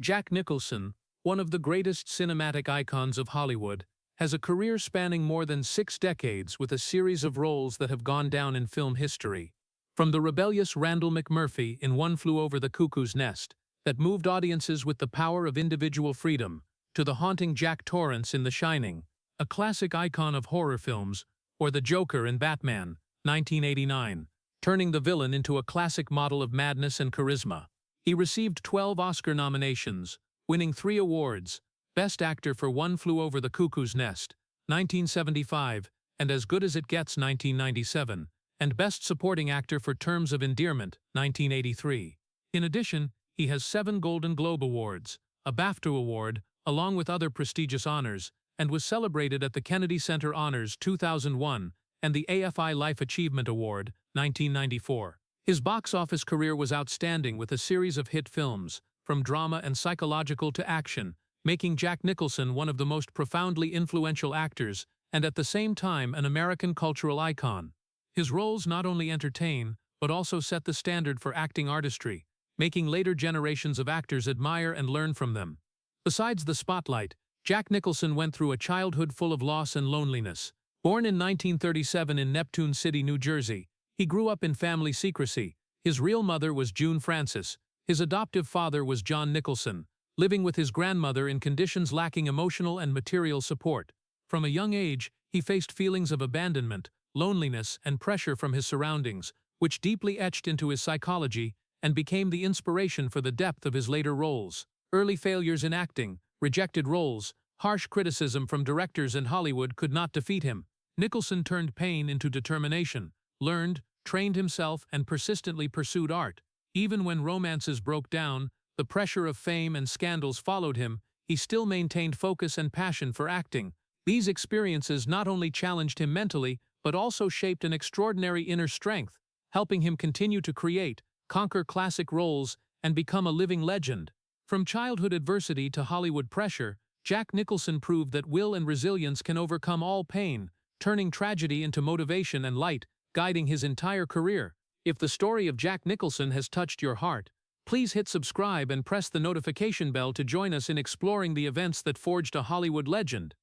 Jack Nicholson, one of the greatest cinematic icons of Hollywood, has a career spanning more than 6 decades with a series of roles that have gone down in film history. From the rebellious Randall McMurphy in One Flew Over the Cuckoo's Nest, that moved audiences with the power of individual freedom, to the haunting Jack Torrance in The Shining, a classic icon of horror films, or the Joker in Batman, 1989, turning the villain into a classic model of madness and charisma. He received 12 Oscar nominations, winning 3 awards: Best Actor for One Flew Over the Cuckoo's Nest, 1975, and As Good as It Gets, 1997, and Best Supporting Actor for Terms of Endearment, 1983. In addition, he has 7 Golden Globe Awards, a BAFTA award, along with other prestigious honors, and was celebrated at the Kennedy Center Honors 2001 and the AFI Life Achievement Award, 1994. His box office career was outstanding with a series of hit films, from drama and psychological to action, making Jack Nicholson one of the most profoundly influential actors and at the same time an American cultural icon. His roles not only entertain, but also set the standard for acting artistry, making later generations of actors admire and learn from them. Besides the spotlight, Jack Nicholson went through a childhood full of loss and loneliness. Born in 1937 in Neptune City, New Jersey, he grew up in family secrecy. His real mother was June Francis. His adoptive father was John Nicholson, living with his grandmother in conditions lacking emotional and material support. From a young age, he faced feelings of abandonment, loneliness, and pressure from his surroundings, which deeply etched into his psychology and became the inspiration for the depth of his later roles. Early failures in acting, rejected roles, harsh criticism from directors in Hollywood could not defeat him. Nicholson turned pain into determination, learned, trained himself, and persistently pursued art. Even when romances broke down, the pressure of fame and scandals followed him, he still maintained focus and passion for acting. These experiences not only challenged him mentally, but also shaped an extraordinary inner strength, helping him continue to create, conquer classic roles, and become a living legend. From childhood adversity to Hollywood pressure, Jack Nicholson proved that will and resilience can overcome all pain, turning tragedy into motivation and light, guiding his entire career. If the story of Jack Nicholson has touched your heart, please hit subscribe and press the notification bell to join us in exploring the events that forged a Hollywood legend.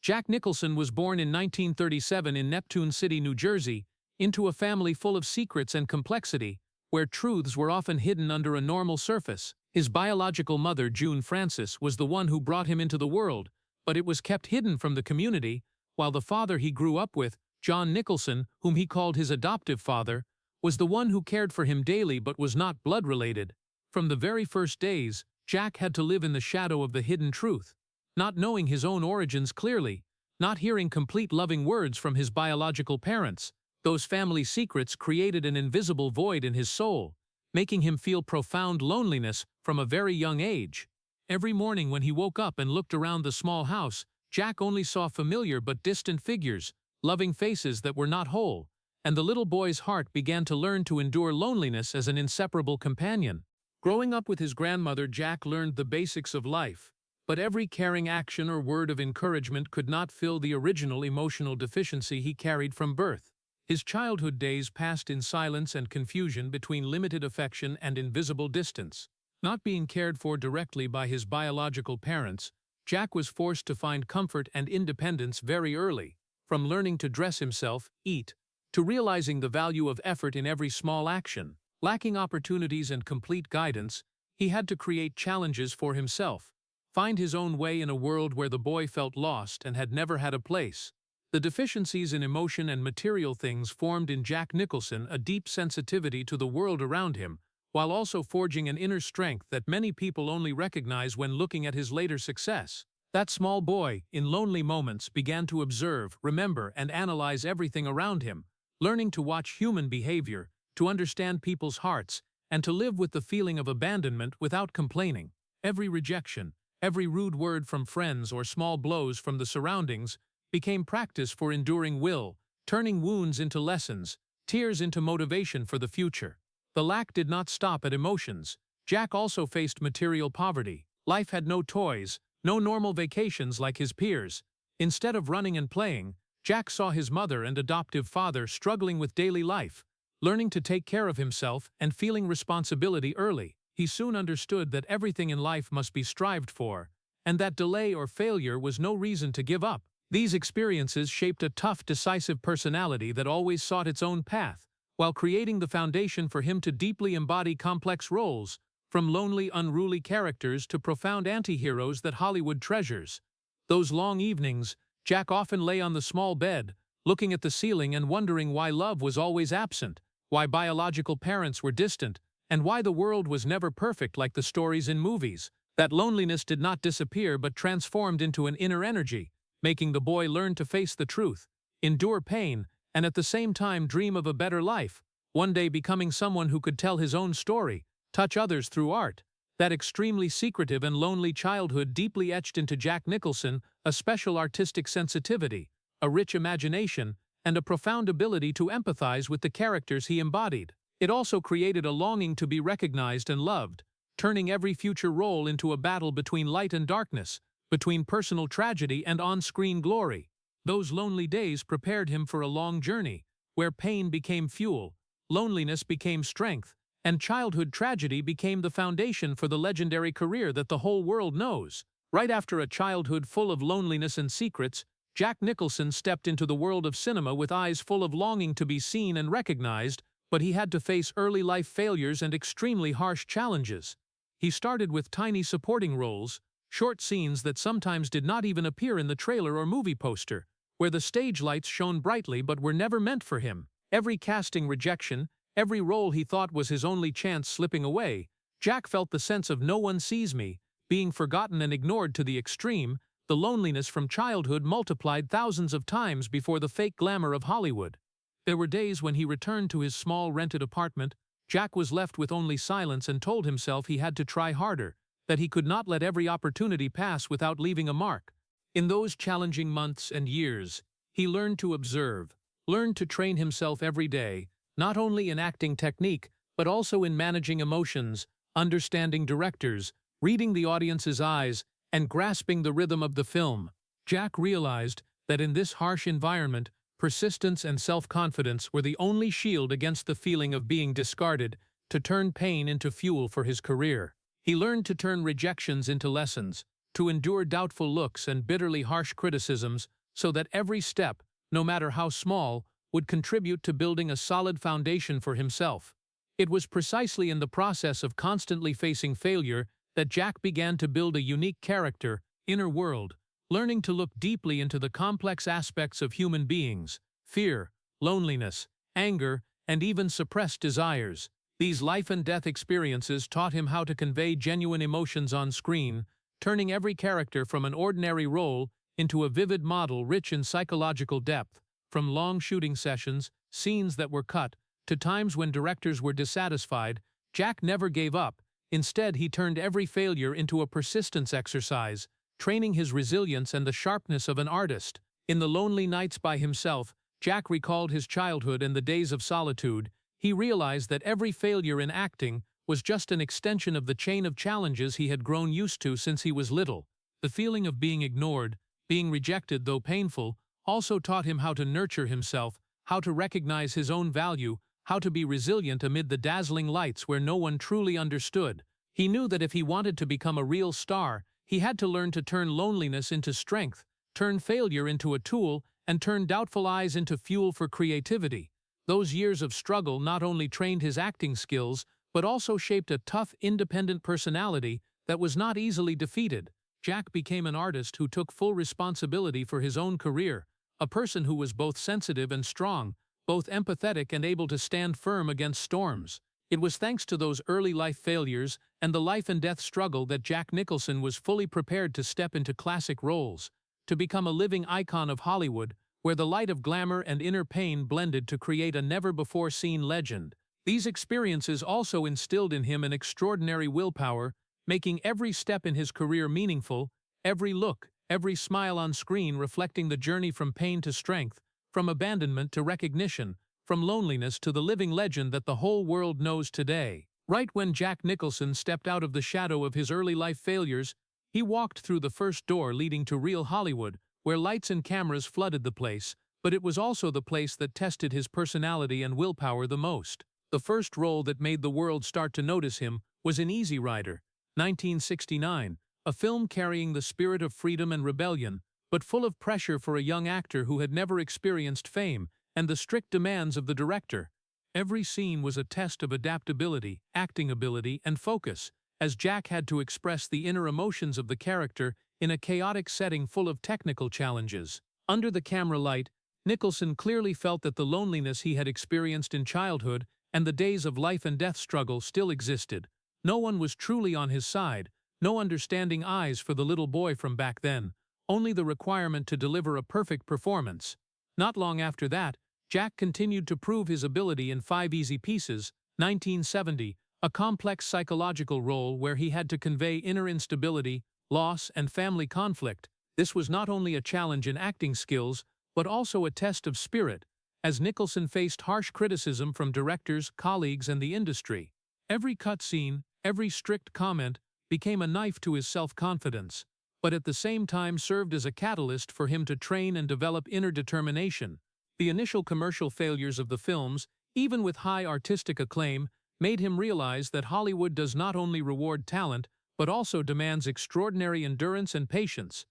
Jack Nicholson was born in 1937 in Neptune City, New Jersey, into a family full of secrets and complexity, where truths were often hidden under a normal surface. His biological mother, June Francis, was the one who brought him into the world, but it was kept hidden from the community, while the father he grew up with, John Nicholson, whom he called his adoptive father, was the one who cared for him daily but was not blood-related. From the very first days, Jack had to live in the shadow of the hidden truth, not knowing his own origins clearly, not hearing complete loving words from his biological parents. Those family secrets created an invisible void in his soul, making him feel profound loneliness from a very young age. Every morning when he woke up and looked around the small house, Jack only saw familiar but distant figures, loving faces that were not whole, and the little boy's heart began to learn to endure loneliness as an inseparable companion. Growing up with his grandmother, Jack learned the basics of life, but every caring action or word of encouragement could not fill the original emotional deficiency he carried from birth. His childhood days passed in silence and confusion between limited affection and invisible distance. Not being cared for directly by his biological parents, Jack was forced to find comfort and independence very early. From learning to dress himself, eat, to realizing the value of effort in every small action. Lacking opportunities and complete guidance, he had to create challenges for himself, find his own way in a world where the boy felt lost and had never had a place. The deficiencies in emotion and material things formed in Jack Nicholson a deep sensitivity to the world around him, while also forging an inner strength that many people only recognize when looking at his later success. That small boy, in lonely moments, began to observe, remember, and analyze everything around him, learning to watch human behavior, to understand people's hearts, and to live with the feeling of abandonment without complaining. Every rejection, every rude word from friends or small blows from the surroundings became practice for enduring will, turning wounds into lessons, tears into motivation for the future. The lack did not stop at emotions. Jack also faced material poverty. Life had no toys, no normal vacations like his peers. Instead of running and playing, Jack saw his mother and adoptive father struggling with daily life, learning to take care of himself and feeling responsibility early. He soon understood that everything in life must be strived for, and that delay or failure was no reason to give up. These experiences shaped a tough, decisive personality that always sought its own path, while creating the foundation for him to deeply embody complex roles, from lonely, unruly characters to profound anti-heroes that Hollywood treasures. Those long evenings, Jack often lay on the small bed, looking at the ceiling and wondering why love was always absent, why biological parents were distant, and why the world was never perfect like the stories in movies. That loneliness did not disappear but transformed into an inner energy, making the boy learn to face the truth, endure pain, and at the same time dream of a better life, one day becoming someone who could tell his own story, touch others through art. That extremely secretive and lonely childhood deeply etched into Jack Nicholson a special artistic sensitivity, a rich imagination, and a profound ability to empathize with the characters he embodied. It also created a longing to be recognized and loved, turning every future role into a battle between light and darkness, between personal tragedy and on-screen glory. Those lonely days prepared him for a long journey, where pain became fuel, loneliness became strength, and childhood tragedy became the foundation for the legendary career that the whole world knows. Right after a childhood full of loneliness and secrets, Jack Nicholson stepped into the world of cinema with eyes full of longing to be seen and recognized, but he had to face early life failures and extremely harsh challenges. He started with tiny supporting roles, short scenes that sometimes did not even appear in the trailer or movie poster, where the stage lights shone brightly but were never meant for him. Every casting rejection, every role he thought was his only chance slipping away, Jack felt the sense of "no one sees me," being forgotten and ignored to the extreme. The loneliness from childhood multiplied thousands of times before the fake glamour of Hollywood. There were days when he returned to his small rented apartment. Jack was left with only silence and told himself he had to try harder, that he could not let every opportunity pass without leaving a mark. In those challenging months and years, he learned to observe, learned to train himself every day, not only in acting technique, but also in managing emotions, understanding directors, reading the audience's eyes, and grasping the rhythm of the film. Jack realized that in this harsh environment, persistence and self-confidence were the only shield against the feeling of being discarded, to turn pain into fuel for his career. He learned to turn rejections into lessons, to endure doubtful looks and bitterly harsh criticisms, so that every step, no matter how small, would contribute to building a solid foundation for himself. It was precisely in the process of constantly facing failure that Jack began to build a unique character, inner world, learning to look deeply into the complex aspects of human beings: fear, loneliness, anger, and even suppressed desires. These life-and-death experiences taught him how to convey genuine emotions on screen, turning every character from an ordinary role into a vivid model rich in psychological depth. From long shooting sessions, scenes that were cut, to times when directors were dissatisfied, Jack never gave up. Instead, he turned every failure into a persistence exercise, training his resilience and the sharpness of an artist. In the lonely nights by himself, Jack recalled his childhood and the days of solitude. He realized that every failure in acting was just an extension of the chain of challenges he had grown used to since he was little. The feeling of being ignored, being rejected though painful, also taught him how to nurture himself, how to recognize his own value, how to be resilient amid the dazzling lights where no one truly understood. He knew that if he wanted to become a real star, he had to learn to turn loneliness into strength, turn failure into a tool, and turn doubtful eyes into fuel for creativity. Those years of struggle not only trained his acting skills, but also shaped a tough, independent personality that was not easily defeated. Jack became an artist who took full responsibility for his own career, a person who was both sensitive and strong, both empathetic and able to stand firm against storms. It was thanks to those early life failures and the life-and-death struggle that Jack Nicholson was fully prepared to step into classic roles, to become a living icon of Hollywood, where the light of glamour and inner pain blended to create a never-before-seen legend. These experiences also instilled in him an extraordinary willpower, making every step in his career meaningful, every look, every smile on screen reflecting the journey from pain to strength, from abandonment to recognition, from loneliness to the living legend that the whole world knows today. Right when Jack Nicholson stepped out of the shadow of his early life failures, he walked through the first door leading to real Hollywood, where lights and cameras flooded the place, but it was also the place that tested his personality and willpower the most. The first role that made the world start to notice him was in Easy Rider, 1969, a film carrying the spirit of freedom and rebellion, but full of pressure for a young actor who had never experienced fame and the strict demands of the director. Every scene was a test of adaptability, acting ability, and focus, as Jack had to express the inner emotions of the character in a chaotic setting full of technical challenges. Under the camera light, Nicholson clearly felt that the loneliness he had experienced in childhood and the days of life and death struggle still existed. No one was truly on his side, no understanding eyes for the little boy from back then, only the requirement to deliver a perfect performance. Not long after that, Jack continued to prove his ability in 5 Easy Pieces, 1970, a complex psychological role where he had to convey inner instability, loss, and family conflict. This was not only a challenge in acting skills, but also a test of spirit, as Nicholson faced harsh criticism from directors, colleagues, and the industry. Every cutscene, every strict comment, became a knife to his self-confidence, but at the same time served as a catalyst for him to train and develop inner determination. The initial commercial failures of the films, even with high artistic acclaim, made him realize that Hollywood does not only reward talent, but also demands extraordinary endurance and patience.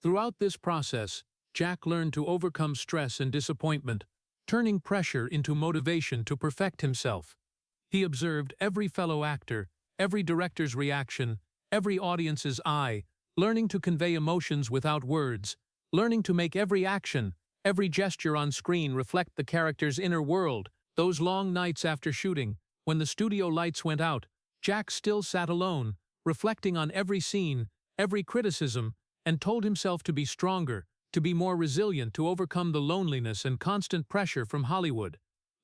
Throughout this process, Jack learned to overcome stress and disappointment, turning pressure into motivation to perfect himself. He observed every fellow actor, every director's reaction, every audience's eye, learning to convey emotions without words, learning to make every action, every gesture on screen reflect the character's inner world. Those long nights after shooting, when the studio lights went out, Jack still sat alone, reflecting on every scene, every criticism, and told himself to be stronger, to be more resilient, to overcome the loneliness and constant pressure from Hollywood.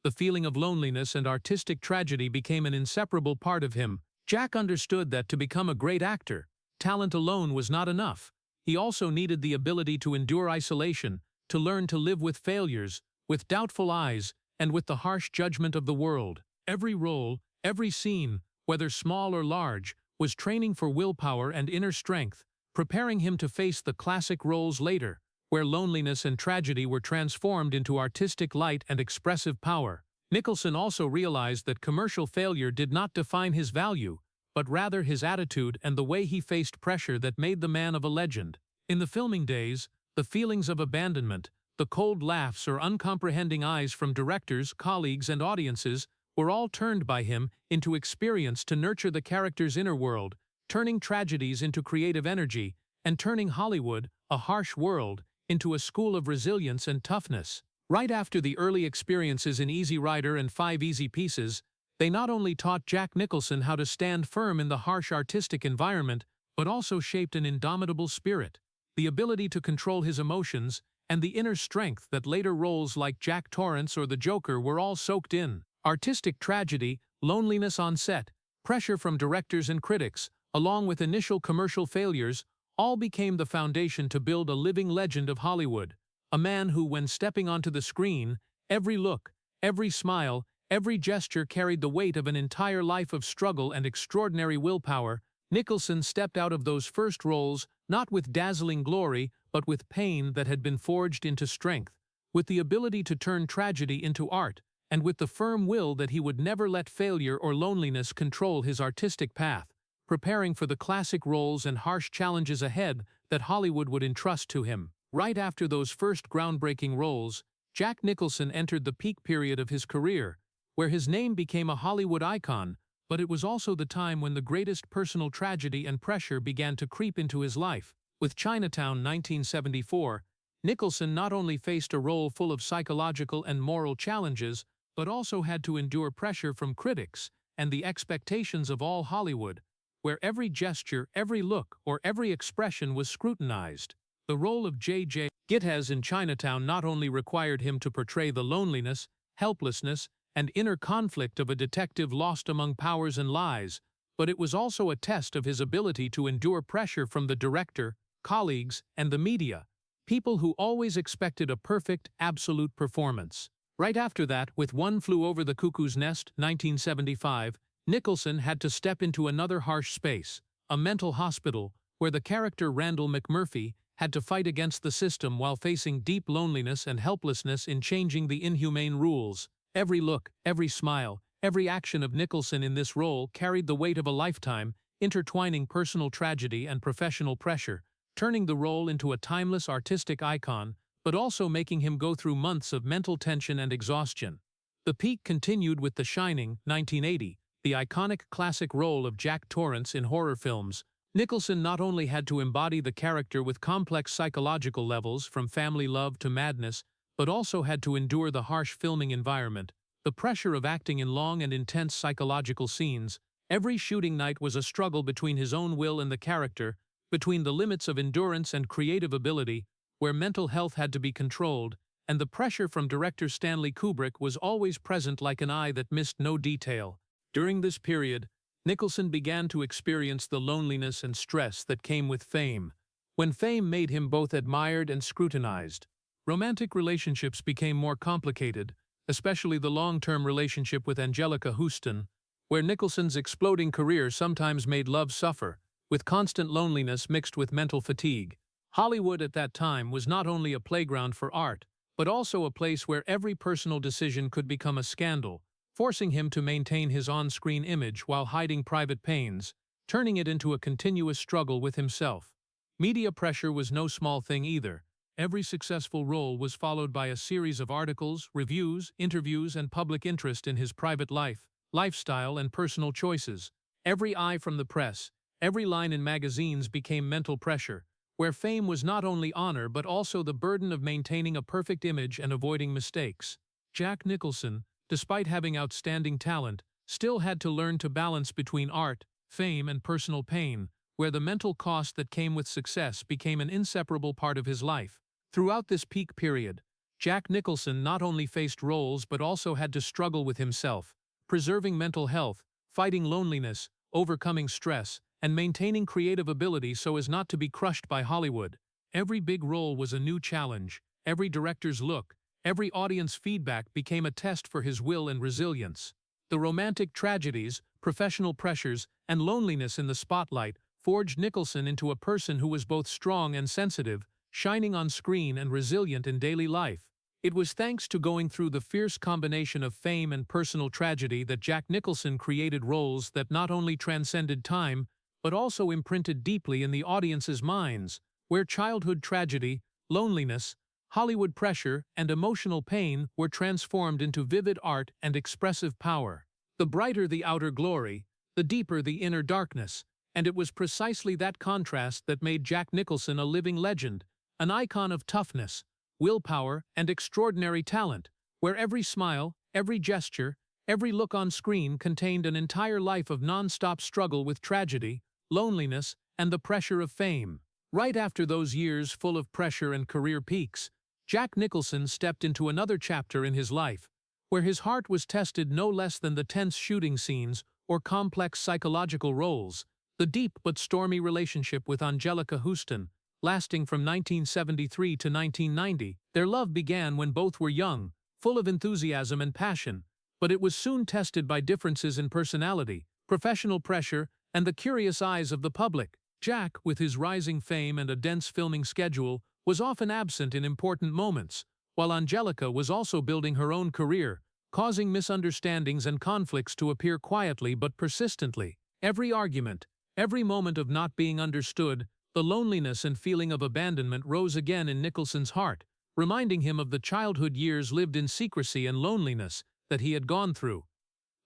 The feeling of loneliness and artistic tragedy became an inseparable part of him. Jack understood that to become a great actor, talent alone was not enough. He also needed the ability to endure isolation, to learn to live with failures, with doubtful eyes, and with the harsh judgment of the world. Every role, every scene, whether small or large, was training for willpower and inner strength, preparing him to face the classic roles later, where loneliness and tragedy were transformed into artistic light and expressive power. Nicholson also realized that commercial failure did not define his value, but rather his attitude and the way he faced pressure that made the man of a legend. In the filming days, the feelings of abandonment, the cold laughs or uncomprehending eyes from directors, colleagues, and audiences were all turned by him into experience to nurture the character's inner world, turning tragedies into creative energy, and turning Hollywood, a harsh world, into a school of resilience and toughness. Right after the early experiences in Easy Rider and 5 Easy Pieces, they not only taught Jack Nicholson how to stand firm in the harsh artistic environment, but also shaped an indomitable spirit, the ability to control his emotions, and the inner strength that later roles like Jack Torrance or the Joker were all soaked in. Artistic tragedy, loneliness on set, pressure from directors and critics, along with initial commercial failures, all became the foundation to build a living legend of Hollywood. A man who, when stepping onto the screen, every look, every smile, every gesture carried the weight of an entire life of struggle and extraordinary willpower. Nicholson stepped out of those first roles not with dazzling glory, but with pain that had been forged into strength, with the ability to turn tragedy into art, and with the firm will that he would never let failure or loneliness control his artistic path, preparing for the classic roles and harsh challenges ahead that Hollywood would entrust to him. Right after those first groundbreaking roles, Jack Nicholson entered the peak period of his career, where his name became a Hollywood icon, but it was also the time when the greatest personal tragedy and pressure began to creep into his life. With Chinatown 1974, Nicholson not only faced a role full of psychological and moral challenges, but also had to endure pressure from critics and the expectations of all Hollywood, where every gesture, every look, or every expression was scrutinized. The role of J.J. Gittes in Chinatown not only required him to portray the loneliness, helplessness, and inner conflict of a detective lost among powers and lies, but it was also a test of his ability to endure pressure from the director, colleagues, and the media, people who always expected a perfect, absolute performance. Right after that, with One Flew Over the Cuckoo's Nest, 1975, Nicholson had to step into another harsh space, a mental hospital, where the character Randall McMurphy had to fight against the system while facing deep loneliness and helplessness in changing the inhumane rules. Every look, every smile, Every action of Nicholson in this role carried the weight of a lifetime, intertwining personal tragedy and professional pressure, turning the role into a timeless artistic icon, but also making him go through months of mental tension and exhaustion. The peak continued with The Shining, 1980, the iconic classic role of Jack Torrance in horror films. Nicholson not only had to embody the character with complex psychological levels from family love to madness, but also had to endure the harsh filming environment, the pressure of acting in long and intense psychological scenes. Every shooting night was a struggle between his own will and the character, between the limits of endurance and creative ability, where mental health had to be controlled, and the pressure from director Stanley Kubrick was always present like an eye that missed no detail. During this period, Nicholson began to experience the loneliness and stress that came with fame. When fame made him both admired and scrutinized, romantic relationships became more complicated, especially the long-term relationship with Angelica Houston, where Nicholson's exploding career sometimes made love suffer, with constant loneliness mixed with mental fatigue. Hollywood at that time was not only a playground for art, but also a place where every personal decision could become a scandal, forcing him to maintain his on-screen image while hiding private pains, turning it into a continuous struggle with himself. Media pressure was no small thing either. Every successful role was followed by a series of articles, reviews, interviews, and public interest in his private life, lifestyle, and personal choices. Every eye from the press, every line in magazines became mental pressure, where fame was not only honor but also the burden of maintaining a perfect image and avoiding mistakes. Jack Nicholson, despite having outstanding talent, still had to learn to balance between art, fame, and personal pain, where the mental cost that came with success became an inseparable part of his life. Throughout this peak period, Jack Nicholson not only faced roles but also had to struggle with himself, preserving mental health, fighting loneliness, overcoming stress, and maintaining creative ability so as not to be crushed by Hollywood. Every big role was a new challenge, every director's look, every audience feedback became a test for his will and resilience. The romantic tragedies, professional pressures, and loneliness in the spotlight forged Nicholson into a person who was both strong and sensitive, shining on screen and resilient in daily life. It was thanks to going through the fierce combination of fame and personal tragedy that Jack Nicholson created roles that not only transcended time, but also imprinted deeply in the audience's minds, where childhood tragedy, loneliness, Hollywood pressure, and emotional pain were transformed into vivid art and expressive power. The brighter the outer glory, the deeper the inner darkness, and it was precisely that contrast that made Jack Nicholson a living legend, an icon of toughness, willpower, and extraordinary talent, where every smile, every gesture, every look on screen contained an entire life of non-stop struggle with tragedy, loneliness, and the pressure of fame. Right after those years full of pressure and career peaks, Jack Nicholson stepped into another chapter in his life, where his heart was tested no less than the tense shooting scenes or complex psychological roles. The deep but stormy relationship with Angelica Houston, lasting from 1973 to 1990, their love began when both were young, full of enthusiasm and passion, but it was soon tested by differences in personality, professional pressure, and the curious eyes of the public. Jack, with his rising fame and a dense filming schedule, was often absent in important moments, while Angelica was also building her own career, causing misunderstandings and conflicts to appear quietly but persistently. Every argument, every moment of not being understood, the loneliness and feeling of abandonment rose again in Nicholson's heart, reminding him of the childhood years lived in secrecy and loneliness that he had gone through.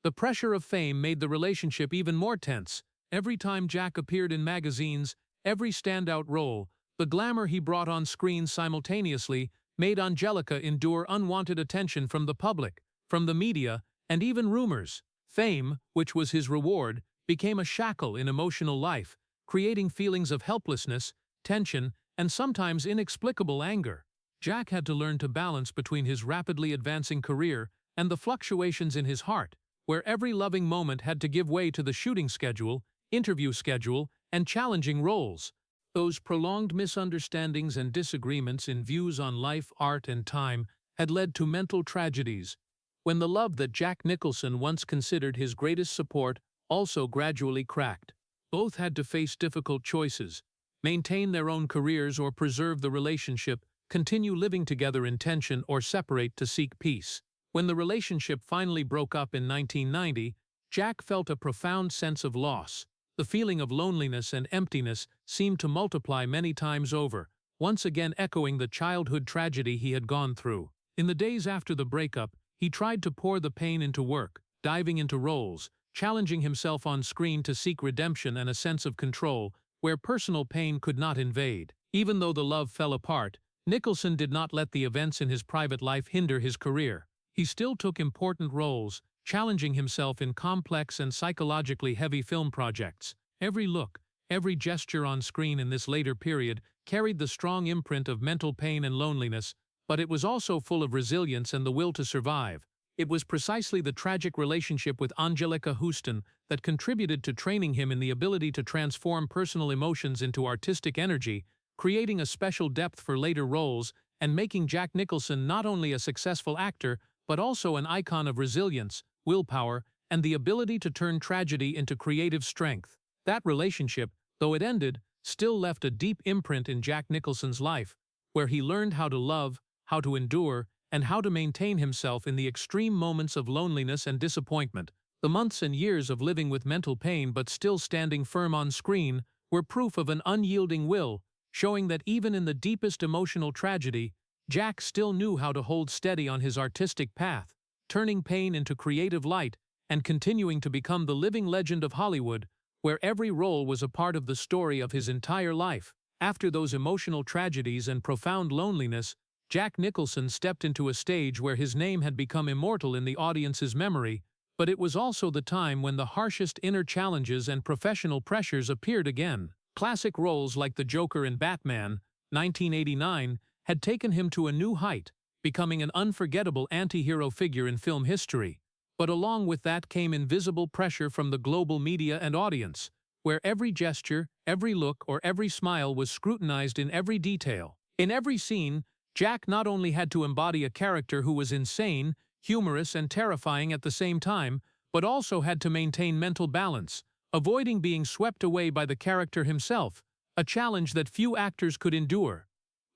The pressure of fame made the relationship even more tense. Every time Jack appeared in magazines, every standout role, the glamour he brought on screen simultaneously made Angelica endure unwanted attention from the public, from the media, and even rumors. Fame, which was his reward, became a shackle in emotional life, creating feelings of helplessness, tension, and sometimes inexplicable anger. Jack had to learn to balance between his rapidly advancing career and the fluctuations in his heart, where every loving moment had to give way to the shooting schedule, interview schedule, and challenging roles. Those prolonged misunderstandings and disagreements in views on life, art, and time had led to mental tragedies, when the love that Jack Nicholson once considered his greatest support also gradually cracked. Both had to face difficult choices, maintain their own careers or preserve the relationship, continue living together in tension or separate to seek peace. When the relationship finally broke up in 1990, Jack felt a profound sense of loss. The feeling of loneliness and emptiness seemed to multiply many times over, once again echoing the childhood tragedy he had gone through. In the days after the breakup, he tried to pour the pain into work, diving into roles, challenging himself on screen to seek redemption and a sense of control, where personal pain could not invade. Even though the love fell apart, Nicholson did not let the events in his private life hinder his career. He still took important roles, challenging himself in complex and psychologically heavy film projects. Every look, every gesture on screen in this later period carried the strong imprint of mental pain and loneliness, but it was also full of resilience and the will to survive. It was precisely the tragic relationship with Anjelica Huston that contributed to training him in the ability to transform personal emotions into artistic energy, creating a special depth for later roles and making Jack Nicholson not only a successful actor but also an icon of resilience, willpower, and the ability to turn tragedy into creative strength. That relationship, though it ended, still left a deep imprint in Jack Nicholson's life, where he learned how to love, how to endure, and how to maintain himself in the extreme moments of loneliness and disappointment. The months and years of living with mental pain but still standing firm on screen were proof of an unyielding will, showing that even in the deepest emotional tragedy, Jack still knew how to hold steady on his artistic path, turning pain into creative light and continuing to become the living legend of Hollywood, where every role was a part of the story of his entire life. After those emotional tragedies and profound loneliness, Jack Nicholson stepped into a stage where his name had become immortal in the audience's memory, but it was also the time when the harshest inner challenges and professional pressures appeared again. Classic roles like the Joker in Batman, 1989, had taken him to a new height, becoming an unforgettable anti-hero figure in film history. But along with that came invisible pressure from the global media and audience, where every gesture, every look, or every smile was scrutinized in every detail. In every scene, Jack not only had to embody a character who was insane, humorous, and terrifying at the same time, but also had to maintain mental balance, avoiding being swept away by the character himself, a challenge that few actors could endure.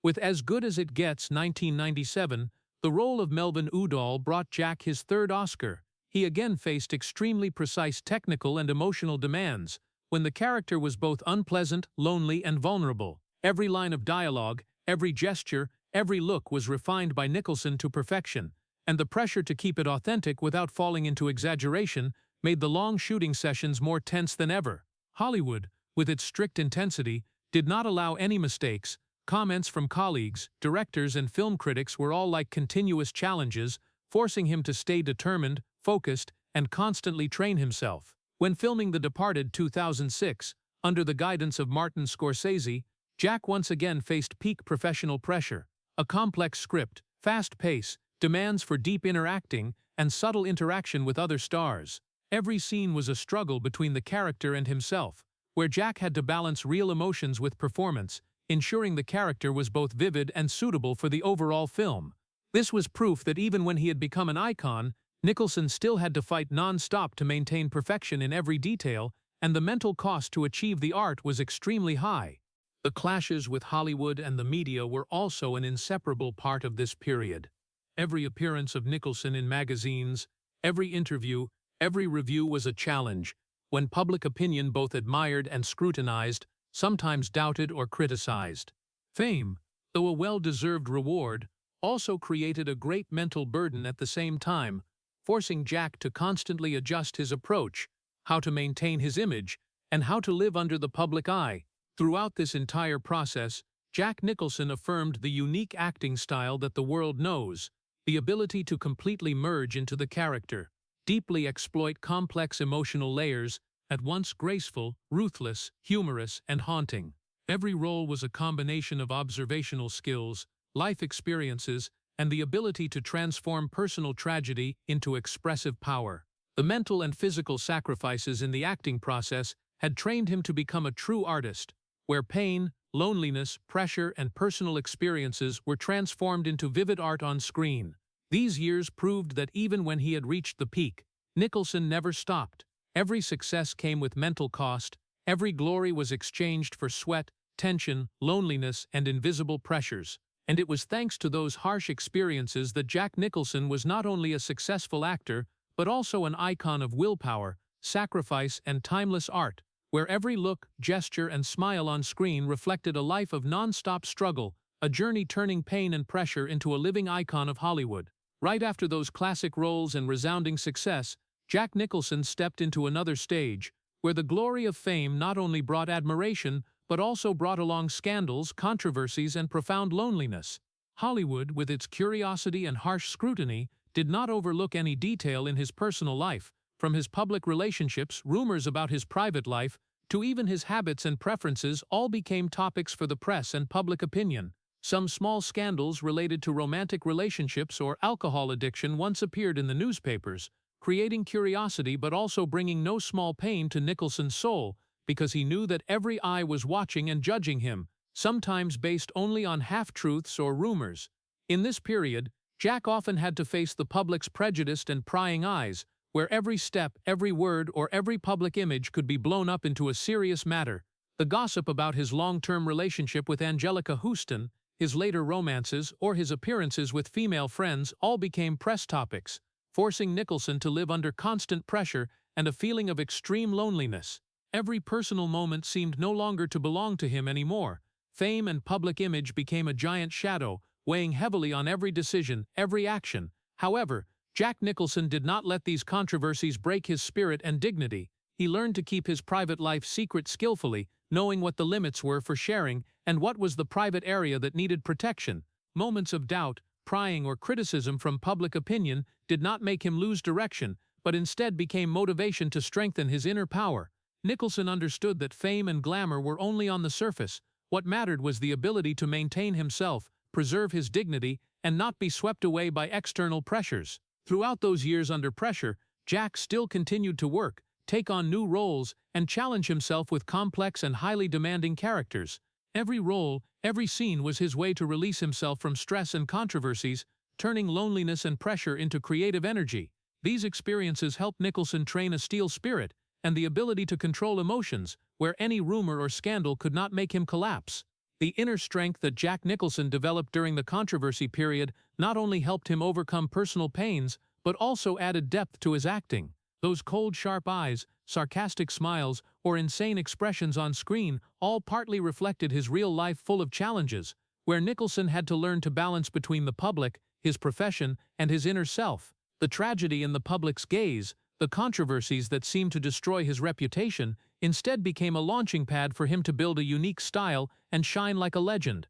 With As Good as It Gets, 1997, the role of Melvin Udall brought Jack his third Oscar. He again faced extremely precise technical and emotional demands, when the character was both unpleasant, lonely, and vulnerable. Every line of dialogue, every gesture, every look was refined by Nicholson to perfection, and the pressure to keep it authentic without falling into exaggeration made the long shooting sessions more tense than ever. Hollywood, with its strict intensity, did not allow any mistakes. Comments from colleagues, directors, and film critics were all like continuous challenges, forcing him to stay determined, focused, and constantly train himself. When filming The Departed 2006, under the guidance of Martin Scorsese, Jack once again faced peak professional pressure. A complex script, fast pace, demands for deep inner acting, and subtle interaction with other stars. Every scene was a struggle between the character and himself, where Jack had to balance real emotions with performance, ensuring the character was both vivid and suitable for the overall film. This was proof that even when he had become an icon, Nicholson still had to fight non-stop to maintain perfection in every detail, and the mental cost to achieve the art was extremely high. The clashes with Hollywood and the media were also an inseparable part of this period. Every appearance of Nicholson in magazines, every interview, every review was a challenge, when public opinion both admired and scrutinized, sometimes doubted or criticized. Fame, though a well-deserved reward, also created a great mental burden at the same time, forcing Jack to constantly adjust his approach, how to maintain his image, and how to live under the public eye. Throughout this entire process, Jack Nicholson affirmed the unique acting style that the world knows, the ability to completely merge into the character, deeply exploit complex emotional layers, at once graceful, ruthless, humorous, and haunting. Every role was a combination of observational skills, life experiences, and the ability to transform personal tragedy into expressive power. The mental and physical sacrifices in the acting process had trained him to become a true artist, where pain, loneliness, pressure, and personal experiences were transformed into vivid art on screen. These years proved that even when he had reached the peak, Nicholson never stopped. Every success came with mental cost, every glory was exchanged for sweat, tension, loneliness, and invisible pressures. And it was thanks to those harsh experiences that Jack Nicholson was not only a successful actor, but also an icon of willpower, sacrifice, and timeless art, where every look, gesture, and smile on screen reflected a life of non-stop struggle, a journey turning pain and pressure into a living icon of Hollywood. Right after those classic roles and resounding success, Jack Nicholson stepped into another stage, where the glory of fame not only brought admiration, but also brought along scandals, controversies, and profound loneliness. Hollywood, with its curiosity and harsh scrutiny, did not overlook any detail in his personal life, from his public relationships, rumors about his private life, to even his habits and preferences all became topics for the press and public opinion. Some small scandals related to romantic relationships or alcohol addiction once appeared in the newspapers, creating curiosity but also bringing no small pain to Nicholson's soul, because he knew that every eye was watching and judging him, sometimes based only on half-truths or rumors. In this period, Jack often had to face the public's prejudiced and prying eyes, where every step, every word, or every public image could be blown up into a serious matter. The gossip about his long-term relationship with Angelica Houston, his later romances, or his appearances with female friends all became press topics, forcing Nicholson to live under constant pressure and a feeling of extreme loneliness. Every personal moment seemed no longer to belong to him anymore. Fame and public image became a giant shadow, weighing heavily on every decision, every action. However, Jack Nicholson did not let these controversies break his spirit and dignity. He learned to keep his private life secret skillfully, knowing what the limits were for sharing and what was the private area that needed protection. Moments of doubt, prying, or criticism from public opinion did not make him lose direction, but instead became motivation to strengthen his inner power. Nicholson understood that fame and glamour were only on the surface. What mattered was the ability to maintain himself, preserve his dignity, and not be swept away by external pressures. Throughout those years under pressure, Jack still continued to work, take on new roles, and challenge himself with complex and highly demanding characters. Every role, every scene was his way to release himself from stress and controversies, turning loneliness and pressure into creative energy. These experiences helped Nicholson train a steel spirit and the ability to control emotions, where any rumor or scandal could not make him collapse. The inner strength that Jack Nicholson developed during the controversy period not only helped him overcome personal pains, but also added depth to his acting. Those cold, sharp eyes, sarcastic smiles, or insane expressions on screen all partly reflected his real life full of challenges, where Nicholson had to learn to balance between the public, his profession, and his inner self. The tragedy in the public's gaze, the controversies that seemed to destroy his reputation, instead became a launching pad for him to build a unique style and shine like a legend.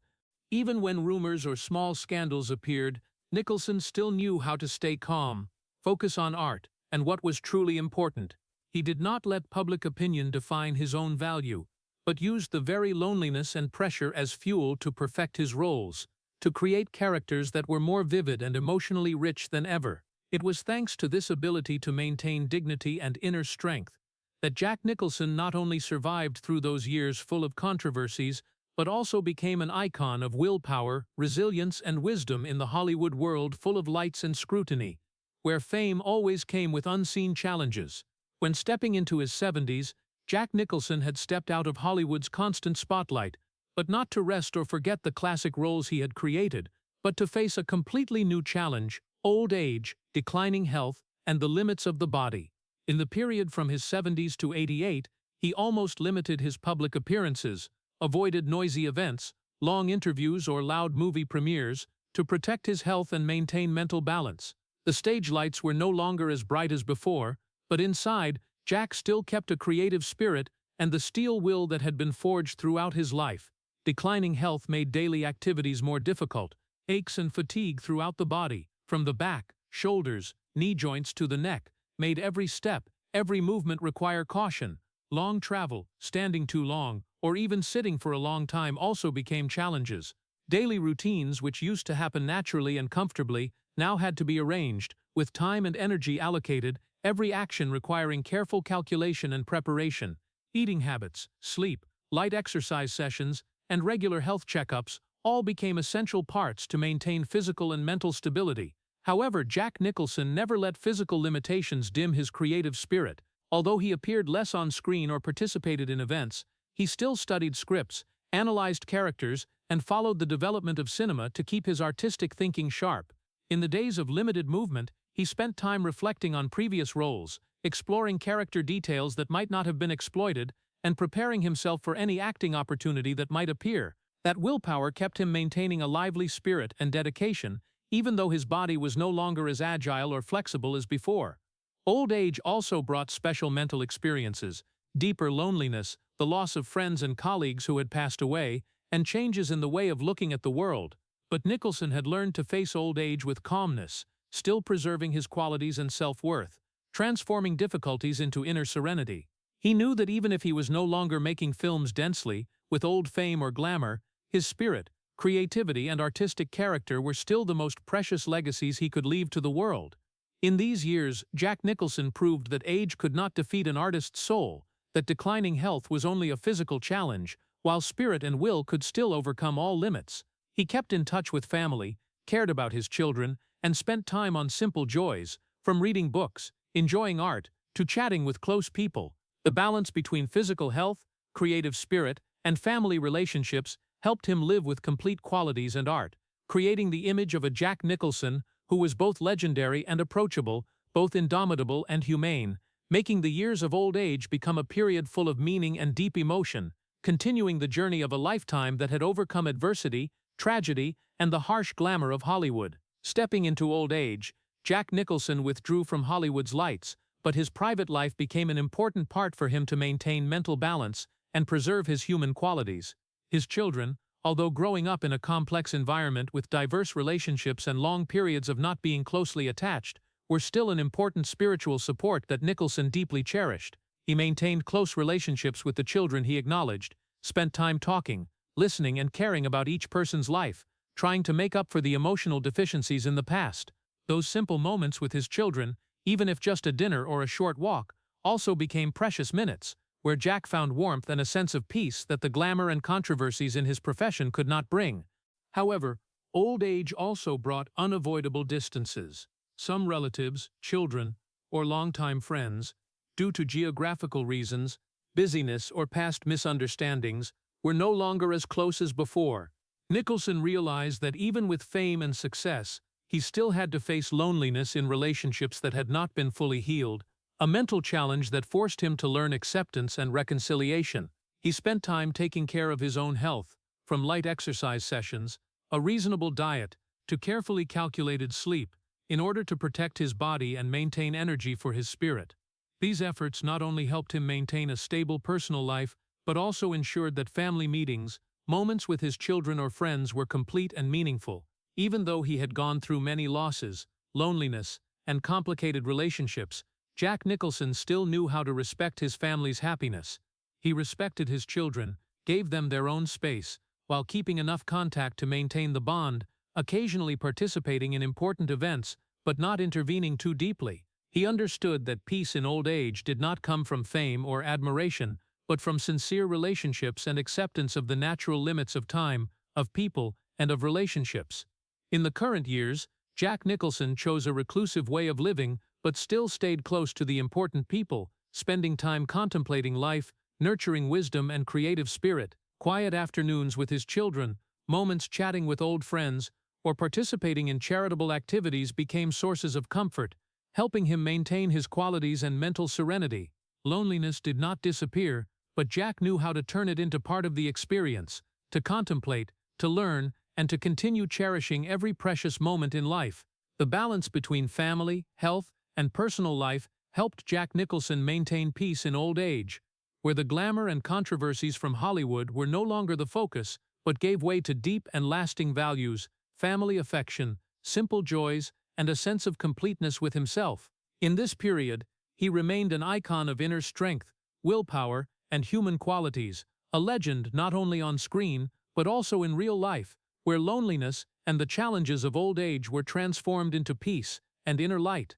Even when rumors or small scandals appeared, Nicholson still knew how to stay calm, focus on art, and what was truly important. He did not let public opinion define his own value, but used the very loneliness and pressure as fuel to perfect his roles, to create characters that were more vivid and emotionally rich than ever. It was thanks to this ability to maintain dignity and inner strength that Jack Nicholson not only survived through those years full of controversies, but also became an icon of willpower, resilience, and wisdom in the Hollywood world full of lights and scrutiny, where fame always came with unseen challenges. When stepping into his 70s, Jack Nicholson had stepped out of Hollywood's constant spotlight, but not to rest or forget the classic roles he had created, but to face a completely new challenge: old age, declining health, and the limits of the body. In the period from his 70s to 88, he almost limited his public appearances, avoided noisy events, long interviews, or loud movie premieres, to protect his health and maintain mental balance. The stage lights were no longer as bright as before, but inside, Jack still kept a creative spirit and the steel will that had been forged throughout his life. Declining health made daily activities more difficult. Aches and fatigue throughout the body, from the back, shoulders, knee joints to the neck, made every step, every movement require caution. Long travel, standing too long, or even sitting for a long time also became challenges. Daily routines, which used to happen naturally and comfortably, now had to be arranged, with time and energy allocated, every action requiring careful calculation and preparation. Eating habits, sleep, light exercise sessions, and regular health checkups all became essential parts to maintain physical and mental stability. However, Jack Nicholson never let physical limitations dim his creative spirit. Although he appeared less on screen or participated in events, he still studied scripts, analyzed characters, and followed the development of cinema to keep his artistic thinking sharp. In the days of limited movement, he spent time reflecting on previous roles, exploring character details that might not have been exploited, and preparing himself for any acting opportunity that might appear. That willpower kept him maintaining a lively spirit and dedication, even though his body was no longer as agile or flexible as before. Old age also brought special mental experiences, deeper loneliness, the loss of friends and colleagues who had passed away, and changes in the way of looking at the world. But Nicholson had learned to face old age with calmness, still preserving his qualities and self-worth, transforming difficulties into inner serenity. He knew that even if he was no longer making films densely, with old fame or glamour, his spirit, creativity, and artistic character were still the most precious legacies he could leave to the world. In these years, Jack Nicholson proved that age could not defeat an artist's soul, that declining health was only a physical challenge, while spirit and will could still overcome all limits. He kept in touch with family, cared about his children, and spent time on simple joys, from reading books, enjoying art, to chatting with close people. The balance between physical health, creative spirit, and family relationships helped him live with complete qualities and art, creating the image of a Jack Nicholson who was both legendary and approachable, both indomitable and humane, making the years of old age become a period full of meaning and deep emotion, continuing the journey of a lifetime that had overcome adversity, tragedy, and the harsh glamour of Hollywood. Stepping into old age, Jack Nicholson withdrew from Hollywood's lights, but his private life became an important part for him to maintain mental balance and preserve his human qualities. His children, although growing up in a complex environment with diverse relationships and long periods of not being closely attached, were still an important spiritual support that Nicholson deeply cherished. He maintained close relationships with the children he acknowledged, spent time talking, listening, and caring about each person's life, trying to make up for the emotional deficiencies in the past. Those simple moments with his children, even if just a dinner or a short walk, also became precious minutes, where Jack found warmth and a sense of peace that the glamour and controversies in his profession could not bring. However, old age also brought unavoidable distances. Some relatives, children, or longtime friends, due to geographical reasons, busyness, or past misunderstandings, were no longer as close as before. Nicholson realized that even with fame and success, he still had to face loneliness in relationships that had not been fully healed, a mental challenge that forced him to learn acceptance and reconciliation. He spent time taking care of his own health, from light exercise sessions, a reasonable diet, to carefully calculated sleep, in order to protect his body and maintain energy for his spirit. These efforts not only helped him maintain a stable personal life, but also ensured that family meetings, moments with his children or friends were complete and meaningful. Even though he had gone through many losses, loneliness, and complicated relationships, Jack Nicholson still knew how to respect his family's happiness. He respected his children, gave them their own space, while keeping enough contact to maintain the bond, occasionally participating in important events, but not intervening too deeply. He understood that peace in old age did not come from fame or admiration, but from sincere relationships and acceptance of the natural limits of time, of people, and of relationships. In the current years, Jack Nicholson chose a reclusive way of living, but still stayed close to the important people, spending time contemplating life, nurturing wisdom and creative spirit, quiet afternoons with his children, moments chatting with old friends, or participating in charitable activities became sources of comfort, helping him maintain his qualities and mental serenity. Loneliness did not disappear, but Jack knew how to turn it into part of the experience, to contemplate, to learn, and to continue cherishing every precious moment in life. The balance between family, health, and personal life helped Jack Nicholson maintain peace in old age, where the glamour and controversies from Hollywood were no longer the focus, but gave way to deep and lasting values, family affection, simple joys, and a sense of completeness with himself. In this period, he remained an icon of inner strength, willpower, and human qualities, a legend not only on screen, but also in real life, where loneliness and the challenges of old age were transformed into peace and inner light.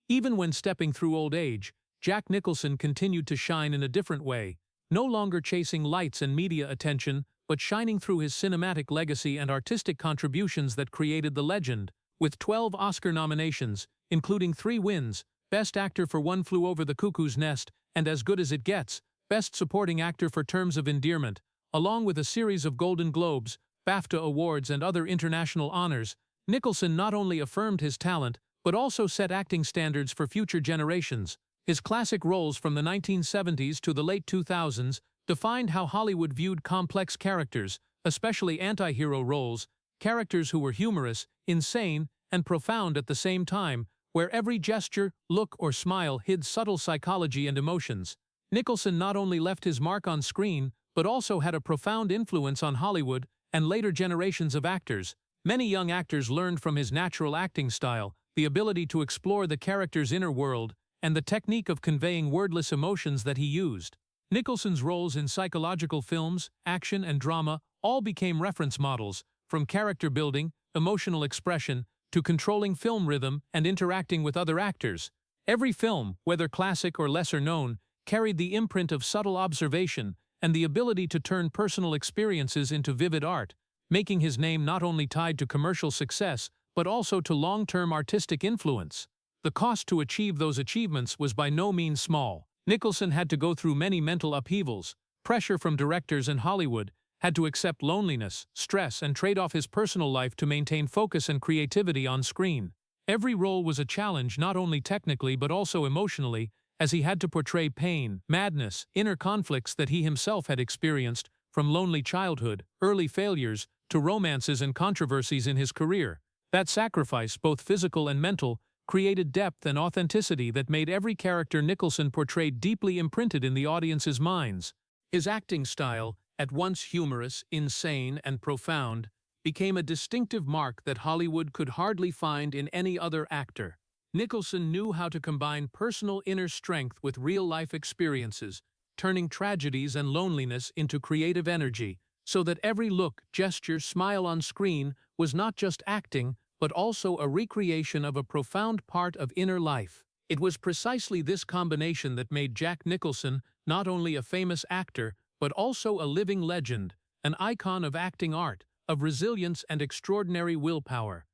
Even when stepping through old age, Jack Nicholson continued to shine in a different way, no longer chasing lights and media attention, but shining through his cinematic legacy and artistic contributions that created the legend. With 12 Oscar nominations, including 3 wins, Best Actor for One Flew Over the Cuckoo's Nest and As Good as It Gets, Best Supporting Actor for Terms of Endearment, along with a series of Golden Globes, BAFTA awards, and other international honors, Nicholson not only affirmed his talent, but also set acting standards for future generations. His classic roles from the 1970s to the late 2000s defined how Hollywood viewed complex characters, especially anti-hero roles, characters who were humorous, insane, and profound at the same time, where every gesture, look, or smile hid subtle psychology and emotions. Nicholson not only left his mark on screen, but also had a profound influence on Hollywood and later generations of actors. Many young actors learned from his natural acting style, the ability to explore the character's inner world, and the technique of conveying wordless emotions that he used. Nicholson's roles in psychological films, action, and drama all became reference models, from character building, emotional expression, to controlling film rhythm and interacting with other actors. Every film, whether classic or lesser known, carried the imprint of subtle observation and the ability to turn personal experiences into vivid art, making his name not only tied to commercial success, but also to long-term artistic influence. The cost to achieve those achievements was by no means small. Nicholson had to go through many mental upheavals, pressure from directors in Hollywood, had to accept loneliness, stress, and trade off his personal life to maintain focus and creativity on screen. Every role was a challenge not only technically but also emotionally, as he had to portray pain, madness, inner conflicts that he himself had experienced, from lonely childhood, early failures, to romances and controversies in his career. That sacrifice, both physical and mental, created depth and authenticity that made every character Nicholson portrayed deeply imprinted in the audience's minds. His acting style, at once humorous, insane, and profound, became a distinctive mark that Hollywood could hardly find in any other actor. Nicholson knew how to combine personal inner strength with real-life experiences, turning tragedies and loneliness into creative energy, so that every look, gesture, smile on screen was not just acting, but also a recreation of a profound part of inner life. It was precisely this combination that made Jack Nicholson not only a famous actor, but also a living legend, an icon of acting art, of resilience and extraordinary willpower.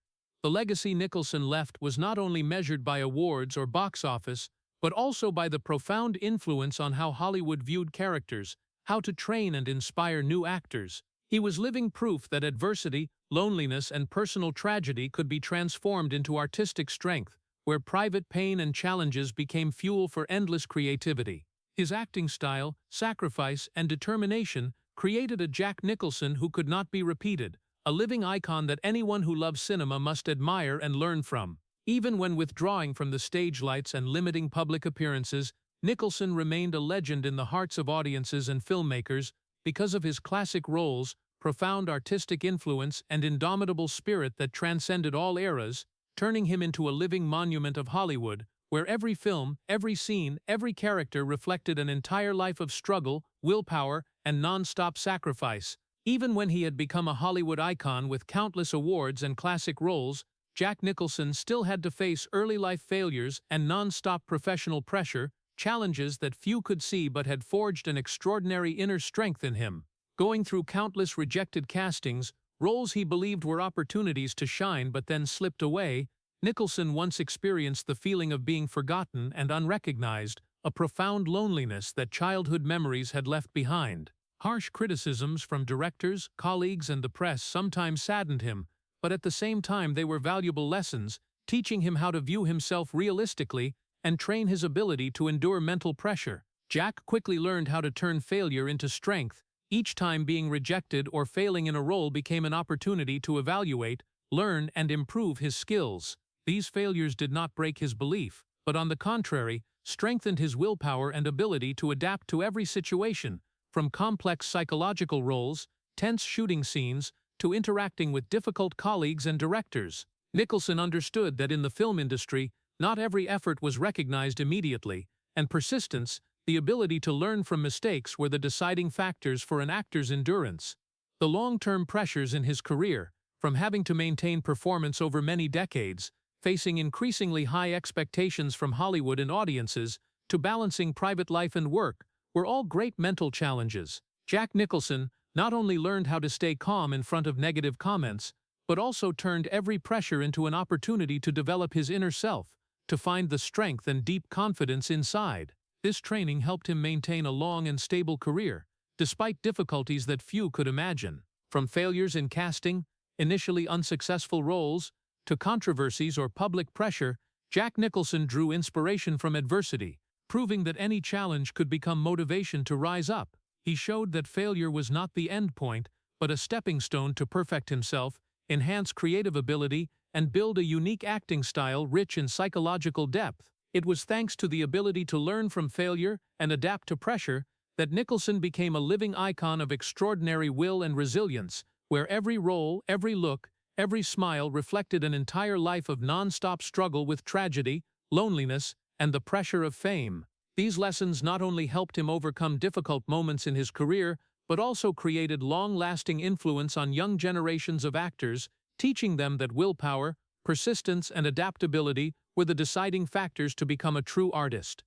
The legacy Nicholson left was not only measured by awards or box office, but also by the profound influence on how Hollywood viewed characters, how to train and inspire new actors. He was living proof that adversity, loneliness, and personal tragedy could be transformed into artistic strength, where private pain and challenges became fuel for endless creativity. His acting style, sacrifice, and determination created a Jack Nicholson who could not be repeated, a living icon that anyone who loves cinema must admire and learn from. Even when withdrawing from the stage lights and limiting public appearances, Nicholson remained a legend in the hearts of audiences and filmmakers because of his classic roles, profound artistic influence, and indomitable spirit that transcended all eras, turning him into a living monument of Hollywood, where every film, every scene, every character reflected an entire life of struggle, willpower, and non-stop sacrifice. Even when he had become a Hollywood icon with countless awards and classic roles, Jack Nicholson still had to face early life failures and non-stop professional pressure, challenges that few could see but had forged an extraordinary inner strength in him. Going through countless rejected castings, roles he believed were opportunities to shine but then slipped away, Nicholson once experienced the feeling of being forgotten and unrecognized, a profound loneliness that childhood memories had left behind. Harsh criticisms from directors, colleagues, and the press sometimes saddened him, but at the same time they were valuable lessons, teaching him how to view himself realistically and train his ability to endure mental pressure. Jack quickly learned how to turn failure into strength. Each time being rejected or failing in a role became an opportunity to evaluate, learn, and improve his skills. These failures did not break his belief, but on the contrary, strengthened his willpower and ability to adapt to every situation, from complex psychological roles, tense shooting scenes, to interacting with difficult colleagues and directors. Nicholson understood that in the film industry, not every effort was recognized immediately, and persistence, the ability to learn from mistakes, were the deciding factors for an actor's endurance. The long-term pressures in his career, from having to maintain performance over many decades, facing increasingly high expectations from Hollywood and audiences, to balancing private life and work, were all great mental challenges. Jack Nicholson not only learned how to stay calm in front of negative comments, but also turned every pressure into an opportunity to develop his inner self, to find the strength and deep confidence inside. This training helped him maintain a long and stable career, despite difficulties that few could imagine. From failures in casting, initially unsuccessful roles, to controversies or public pressure, Jack Nicholson drew inspiration from adversity, proving that any challenge could become motivation to rise up. He showed that failure was not the end point, but a stepping stone to perfect himself, enhance creative ability, and build a unique acting style rich in psychological depth. It was thanks to the ability to learn from failure and adapt to pressure that Nicholson became a living icon of extraordinary will and resilience, where every role, every look, every smile reflected an entire life of non-stop struggle with tragedy, loneliness, and the pressure of fame. These lessons not only helped him overcome difficult moments in his career, but also created long-lasting influence on young generations of actors, teaching them that willpower, persistence, and adaptability were the deciding factors to become a true artist.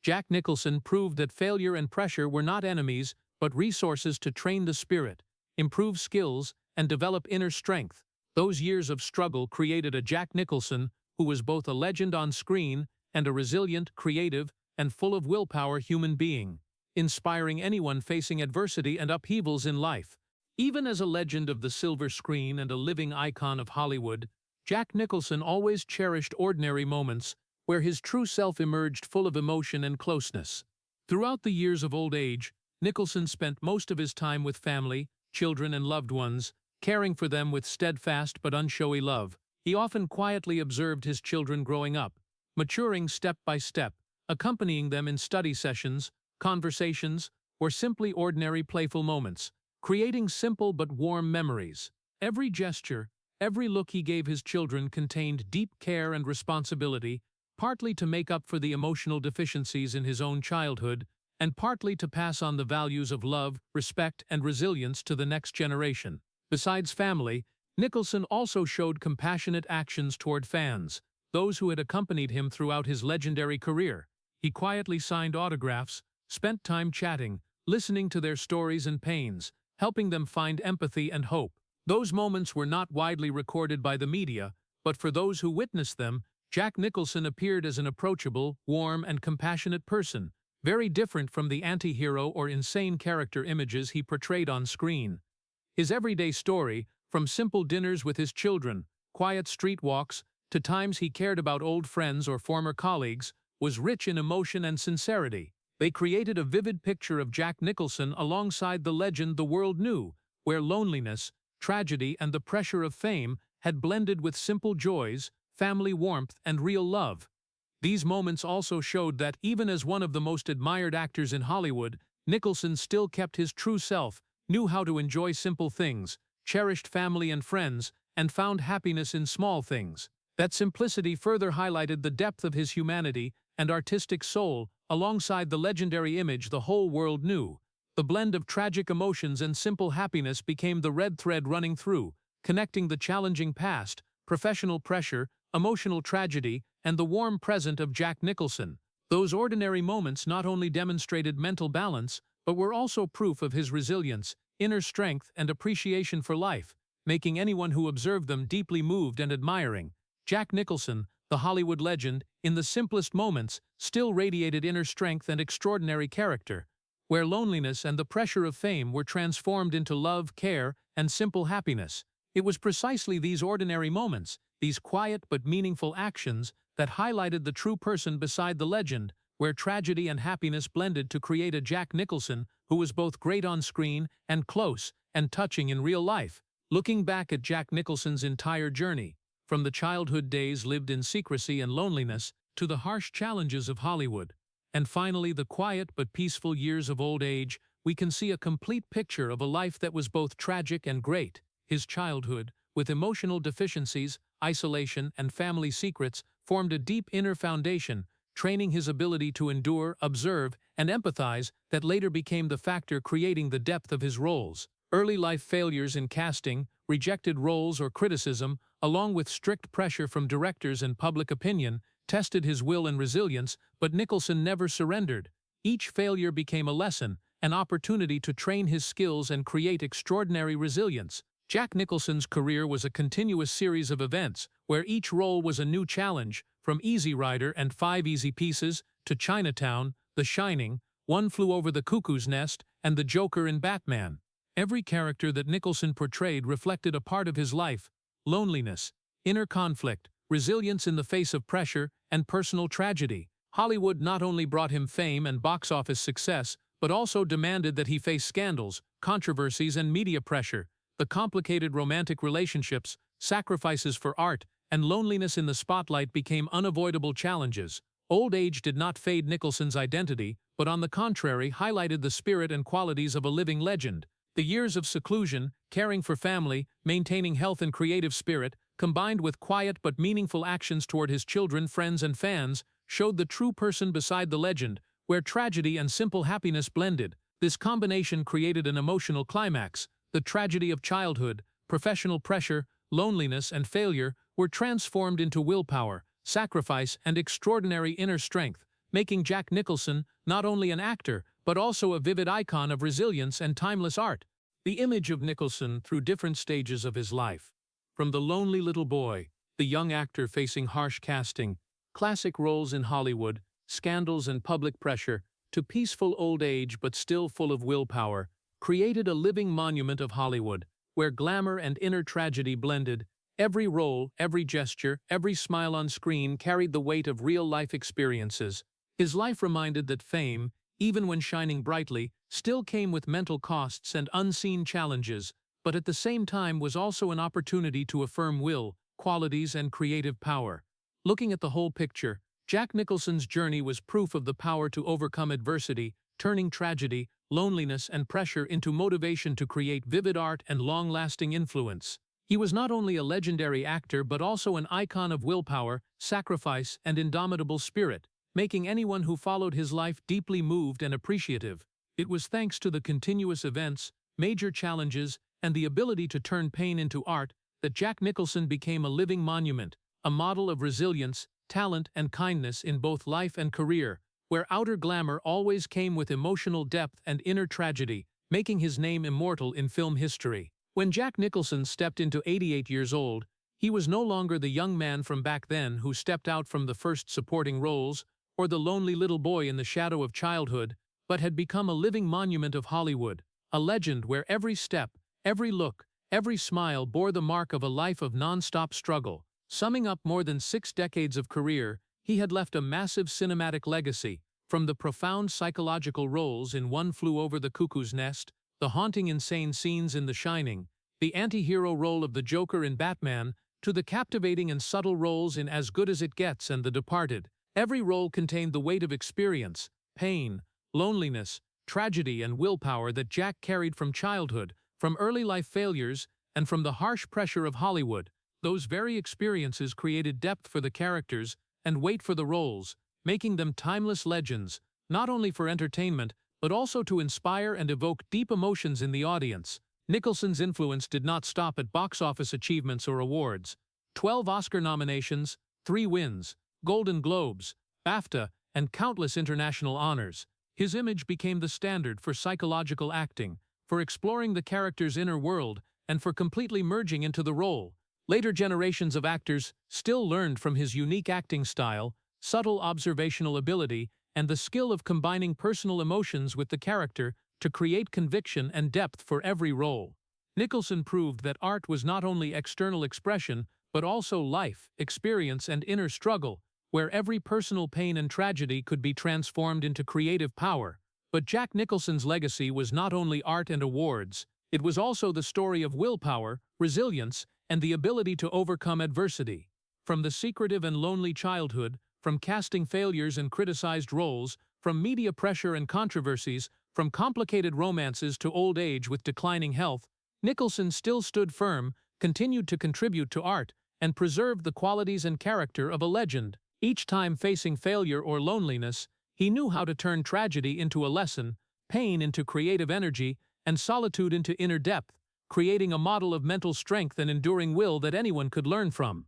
Jack Nicholson proved that failure and pressure were not enemies, but resources to train the spirit, improve skills, and develop inner strength. Those years of struggle created a Jack Nicholson who was both a legend on screen and a resilient, creative, and full of willpower human being, inspiring anyone facing adversity and upheavals in life. Even as a legend of the silver screen and a living icon of Hollywood, Jack Nicholson always cherished ordinary moments where his true self emerged full of emotion and closeness. Throughout the years of old age, Nicholson spent most of his time with family, children, and loved ones, caring for them with steadfast but unshowy love. He often quietly observed his children growing up, maturing step by step, accompanying them in study sessions, conversations, or simply ordinary playful moments, creating simple but warm memories. Every gesture, every look he gave his children contained deep care and responsibility, partly to make up for the emotional deficiencies in his own childhood, and partly to pass on the values of love, respect, and resilience to the next generation. Besides family, Nicholson also showed compassionate actions toward fans, those who had accompanied him throughout his legendary career. He quietly signed autographs, spent time chatting, listening to their stories and pains, helping them find empathy and hope. Those moments were not widely recorded by the media, but for those who witnessed them, Jack Nicholson appeared as an approachable, warm, and compassionate person, very different from the anti-hero or insane character images he portrayed on screen. His everyday story, from simple dinners with his children, quiet street walks, to times he cared about old friends or former colleagues, was rich in emotion and sincerity. They created a vivid picture of Jack Nicholson alongside the legend the world knew, where loneliness, tragedy, and the pressure of fame had blended with simple joys, family warmth, and real love. These moments also showed that even as one of the most admired actors in Hollywood, Nicholson still kept his true self, knew how to enjoy simple things, cherished family and friends, and found happiness in small things. That simplicity further highlighted the depth of his humanity and artistic soul, alongside the legendary image the whole world knew. The blend of tragic emotions and simple happiness became the red thread running through, connecting the challenging past, professional pressure, emotional tragedy, and the warm present of Jack Nicholson. Those ordinary moments not only demonstrated mental balance, but were also proof of his resilience, inner strength, and appreciation for life, making anyone who observed them deeply moved and admiring. Jack Nicholson, the Hollywood legend, in the simplest moments, still radiated inner strength and extraordinary character, where loneliness and the pressure of fame were transformed into love, care, and simple happiness. It was precisely these ordinary moments, these quiet but meaningful actions, that highlighted the true person beside the legend, where tragedy and happiness blended to create a Jack Nicholson who was both great on screen and close and touching in real life. Looking back at Jack Nicholson's entire journey, from the childhood days lived in secrecy and loneliness to the harsh challenges of Hollywood, and finally the quiet but peaceful years of old age, we can see a complete picture of a life that was both tragic and great. His childhood, with emotional deficiencies, isolation, and family secrets, formed a deep inner foundation, training his ability to endure, observe, and empathize that later became the factor creating the depth of his roles. Early life failures in casting, rejected roles, or criticism, along with strict pressure from directors and public opinion, tested his will and resilience, but Nicholson never surrendered. Each failure became a lesson, an opportunity to train his skills and create extraordinary resilience. Jack Nicholson's career was a continuous series of events, where each role was a new challenge, from Easy Rider and 5 Easy Pieces to Chinatown, The Shining, One Flew Over the Cuckoo's Nest, and the Joker in Batman. Every character that Nicholson portrayed reflected a part of his life: loneliness, inner conflict, resilience in the face of pressure, and personal tragedy. Hollywood not only brought him fame and box office success, but also demanded that he face scandals, controversies, and media pressure. The complicated romantic relationships, sacrifices for art, and loneliness in the spotlight became unavoidable challenges. Old age did not fade Nicholson's identity, but on the contrary highlighted the spirit and qualities of a living legend. The years of seclusion, caring for family, maintaining health and creative spirit, combined with quiet but meaningful actions toward his children, friends, and fans, showed the true person beside the legend, where tragedy and simple happiness blended. This combination created an emotional climax. The tragedy of childhood, professional pressure, loneliness, and failure were transformed into willpower, sacrifice, and extraordinary inner strength, making Jack Nicholson not only an actor, but also a vivid icon of resilience and timeless art. The image of Nicholson through different stages of his life. From the lonely little boy, the young actor facing harsh casting, classic roles in Hollywood, scandals and public pressure, to peaceful old age but still full of willpower, created a living monument of Hollywood, where glamour and inner tragedy blended. Every role, every gesture, every smile on screen carried the weight of real-life experiences. His life reminded that fame, even when shining brightly, still came with mental costs and unseen challenges, but at the same time was also an opportunity to affirm will, qualities, and creative power. Looking at the whole picture, Jack Nicholson's journey was proof of the power to overcome adversity, turning tragedy, loneliness, and pressure into motivation to create vivid art and long-lasting influence. He was not only a legendary actor but also an icon of willpower, sacrifice, and indomitable spirit, making anyone who followed his life deeply moved and appreciative. It was thanks to the continuous events, major challenges, and the ability to turn pain into art that Jack Nicholson became a living monument, a model of resilience, talent, and kindness in both life and career, where outer glamour always came with emotional depth and inner tragedy, making his name immortal in film history. When Jack Nicholson stepped into 88 years old, he was no longer the young man from back then who stepped out from the first supporting roles, or the lonely little boy in the shadow of childhood, but had become a living monument of Hollywood, a legend where every step, every look, every smile bore the mark of a life of non-stop struggle. Summing up more than 6 decades of career, he had left a massive cinematic legacy, from the profound psychological roles in One Flew Over the Cuckoo's Nest, the haunting insane scenes in The Shining, the anti-hero role of the Joker in Batman, to the captivating and subtle roles in As Good as It Gets and The Departed. Every role contained the weight of experience, pain, loneliness, tragedy, and willpower that Jack carried from childhood, from early life failures, and from the harsh pressure of Hollywood. Those very experiences created depth for the characters and weight for the roles, making them timeless legends, not only for entertainment, but also to inspire and evoke deep emotions in the audience. Nicholson's influence did not stop at box office achievements or awards. 12 Oscar nominations, 3 wins, Golden Globes, BAFTA, and countless international honors. His image became the standard for psychological acting, for exploring the character's inner world, and for completely merging into the role. Later generations of actors still learned from his unique acting style, subtle observational ability, and the skill of combining personal emotions with the character to create conviction and depth for every role. Nicholson proved that art was not only external expression, but also life, experience, and inner struggle, where every personal pain and tragedy could be transformed into creative power. But Jack Nicholson's legacy was not only art and awards, it was also the story of willpower, resilience, and the ability to overcome adversity. From the secretive and lonely childhood, from casting failures and criticized roles, from media pressure and controversies, from complicated romances to old age with declining health, Nicholson still stood firm, continued to contribute to art, and preserved the qualities and character of a legend. Each time facing failure or loneliness, he knew how to turn tragedy into a lesson, pain into creative energy, and solitude into inner depth, creating a model of mental strength and enduring will that anyone could learn from.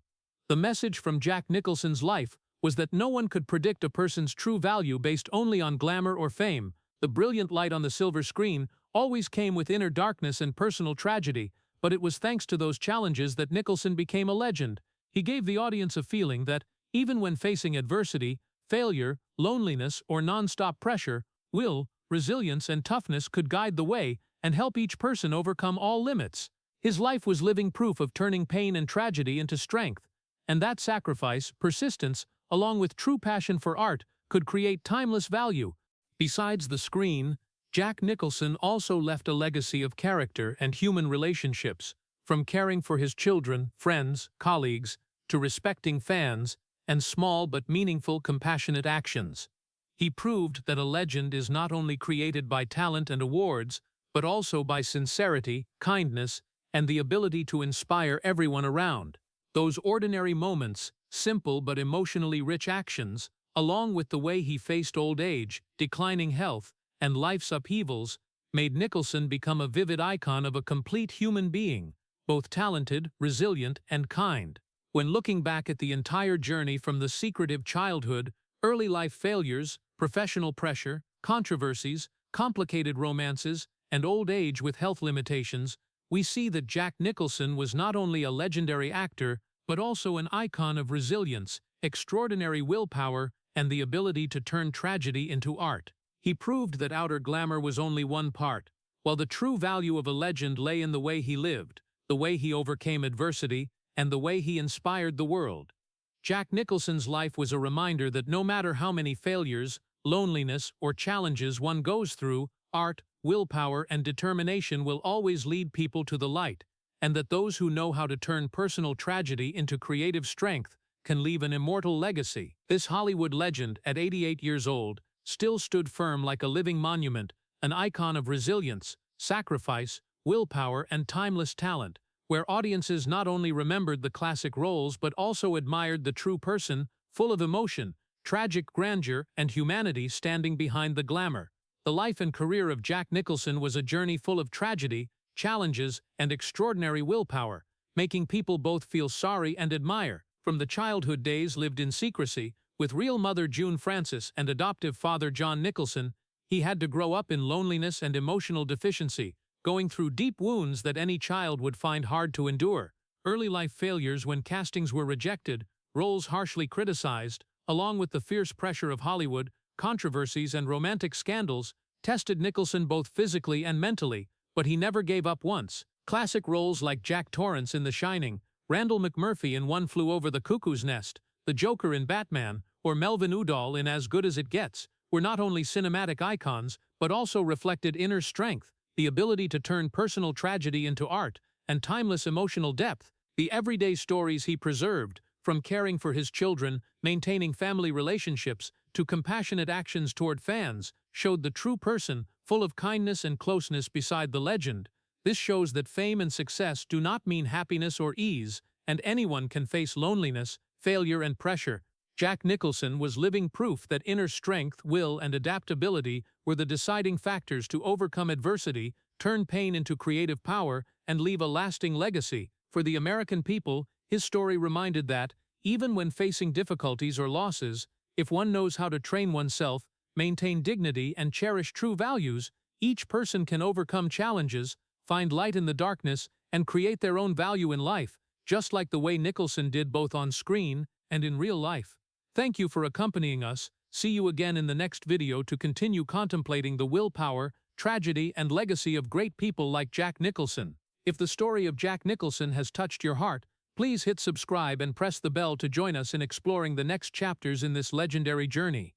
The message from Jack Nicholson's life was that no one could predict a person's true value based only on glamour or fame. The brilliant light on the silver screen always came with inner darkness and personal tragedy, but it was thanks to those challenges that Nicholson became a legend. He gave the audience a feeling that, even when facing adversity, failure, loneliness, or non-stop pressure, will, resilience, and toughness could guide the way, and help each person overcome all limits. His life was living proof of turning pain and tragedy into strength, and that sacrifice, persistence, along with true passion for art, could create timeless value. Besides the screen, Jack Nicholson also left a legacy of character and human relationships, from caring for his children, friends, colleagues, to respecting fans, and small but meaningful compassionate actions. He proved that a legend is not only created by talent and awards, but also by sincerity, kindness, and the ability to inspire everyone around. Those ordinary moments, simple but emotionally rich actions, along with the way he faced old age, declining health, and life's upheavals, made Nicholson become a vivid icon of a complete human being, both talented, resilient, and kind. When looking back at the entire journey from the secretive childhood, early life failures, professional pressure, controversies, complicated romances, and old age with health limitations, we see that Jack Nicholson was not only a legendary actor, but also an icon of resilience, extraordinary willpower, and the ability to turn tragedy into art. He proved that outer glamour was only one part, while the true value of a legend lay in the way he lived, the way he overcame adversity, and the way he inspired the world. Jack Nicholson's life was a reminder that no matter how many failures, loneliness, or challenges one goes through, art, willpower, and determination will always lead people to the light, and that those who know how to turn personal tragedy into creative strength can leave an immortal legacy. This Hollywood legend, at 88 years old, still stood firm like a living monument, an icon of resilience, sacrifice, willpower, and timeless talent, where audiences not only remembered the classic roles but also admired the true person, full of emotion, tragic grandeur, and humanity standing behind the glamour. The life and career of Jack Nicholson was a journey full of tragedy, challenges, and extraordinary willpower, making people both feel sorry and admire. From the childhood days lived in secrecy, with real mother June Francis and adoptive father John Nicholson, he had to grow up in loneliness and emotional deficiency, going through deep wounds that any child would find hard to endure. Early life failures when castings were rejected, roles harshly criticized, along with the fierce pressure of Hollywood, controversies and romantic scandals, tested Nicholson both physically and mentally, but he never gave up once. Classic roles like Jack Torrance in The Shining, Randall McMurphy in One Flew Over the Cuckoo's Nest, the Joker in Batman, or Melvin Udall in As Good as It Gets, were not only cinematic icons, but also reflected inner strength, the ability to turn personal tragedy into art, and timeless emotional depth. The everyday stories he preserved, from caring for his children, maintaining family relationships, to compassionate actions toward fans, showed the true person, full of kindness and closeness beside the legend. This shows that fame and success do not mean happiness or ease, and anyone can face loneliness, failure, and pressure. Jack Nicholson was living proof that inner strength, will, and adaptability were the deciding factors to overcome adversity, turn pain into creative power, and leave a lasting legacy. For the American people, his story reminded that, even when facing difficulties or losses, if one knows how to train oneself, maintain dignity, and cherish true values, each person can overcome challenges, find light in the darkness, and create their own value in life, just like the way Nicholson did both on screen and in real life. Thank you for accompanying us. See you again in the next video to continue contemplating the willpower, tragedy, and legacy of great people like Jack Nicholson. If the story of Jack Nicholson has touched your heart, please hit subscribe and press the bell to join us in exploring the next chapters in this legendary journey.